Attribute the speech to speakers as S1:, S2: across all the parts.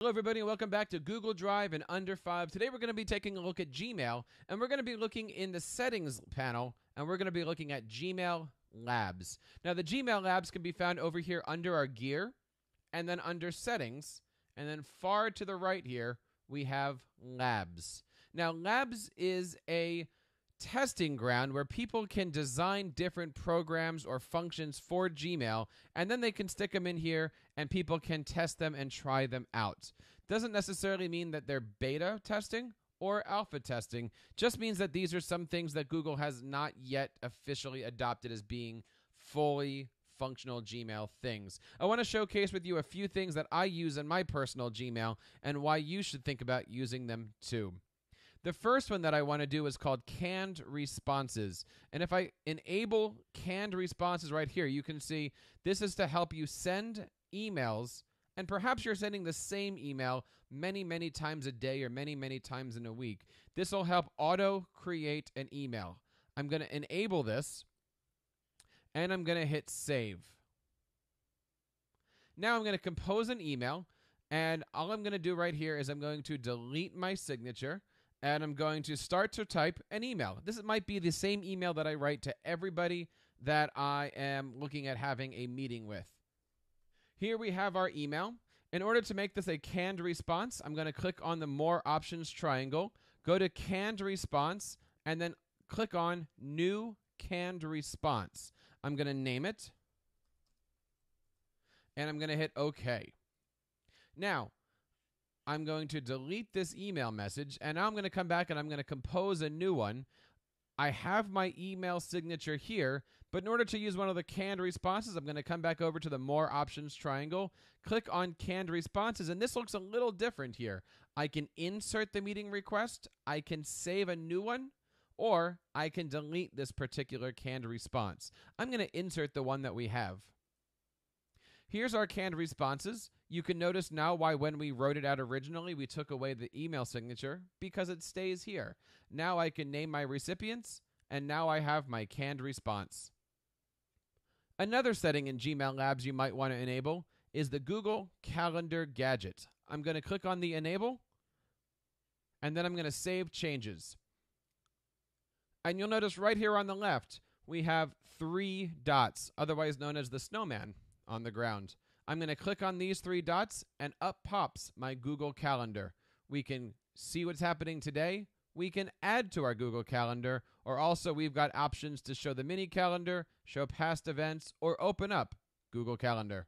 S1: Hello everybody and welcome back to Google Drive in under 5. Today we're going to be taking a look at Gmail, and we're going to be looking in the settings panel, and we're going to be looking at Gmail Labs. Now the Gmail Labs can be found over here under our gear, and then under settings, and then far to the right here we have Labs. Now Labs is a testing ground where people can design different programs or functions for Gmail, and then they can stick them in here and people can test them and try them out. Doesn't necessarily mean that they're beta testing or alpha testing, just means that these are some things that Google has not yet officially adopted as being fully functional Gmail things. I want to showcase with you a few things that I use in my personal Gmail and why you should think about using them too. The first one that I want to do is called canned responses. And if I enable canned responses right here, you can see this is to help you send emails. And perhaps you're sending the same email many, many times a day or many, many times in a week. This will help auto-create an email. I'm going to enable this, and I'm going to hit save. Now I'm going to compose an email, and all I'm going to do right here is I'm going to delete my signature, and I'm going to start to type an email. This might be the same email that I write to everybody that I am looking at having a meeting with. Here we have our email. In order to make this a canned response, I'm going to click on the More Options triangle, go to Canned Response, and then click on New Canned Response. I'm going to name it, and I'm going to hit OK. Now, I'm going to delete this email message, and now I'm going to come back and I'm going to compose a new one. I have my email signature here, but in order to use one of the canned responses, I'm going to come back over to the More Options triangle, click on Canned Responses, and this looks a little different here. I can insert the meeting request, I can save a new one, or I can delete this particular canned response. I'm going to insert the one that we have. Here's our canned responses. You can notice now why when we wrote it out originally, we took away the email signature, because it stays here. Now I can name my recipients, and now I have my canned response. Another setting in Gmail Labs you might want to enable is the Google Calendar Gadget. I'm going to click on the Enable, and then I'm going to Save Changes. And you'll notice right here on the left, we have 3 dots, otherwise known as the snowman, on the ground. I'm going to click on these 3 dots, and up pops my Google Calendar. We can see what's happening today. We can add to our Google Calendar, or also we've got options to show the mini calendar, show past events, or open up Google Calendar.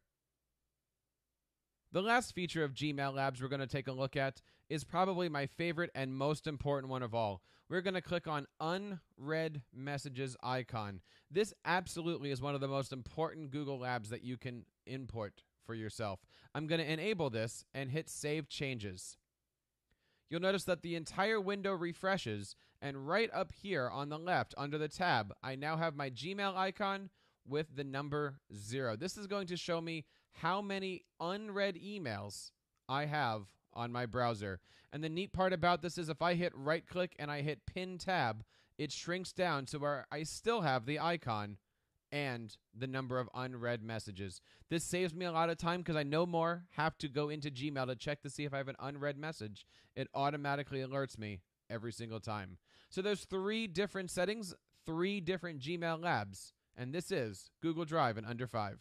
S1: The last feature of Gmail Labs we're going to take a look at is probably my favorite and most important one of all. We're going to click on Unread Messages icon. This absolutely is one of the most important Google Labs that you can import for yourself. I'm going to enable this and hit Save Changes. You'll notice that the entire window refreshes, and right up here on the left under the tab, I now have my Gmail icon with the number 0. This is going to show me how many unread emails I have on my browser. And the neat part about this is if I hit right click and I hit pin tab, it shrinks down to where I still have the icon and the number of unread messages. This saves me a lot of time because I no more have to go into Gmail to check to see if I have an unread message. It automatically alerts me every single time. So there's 3 different settings, 3 different Gmail Labs. And this is Google Drive in under 5.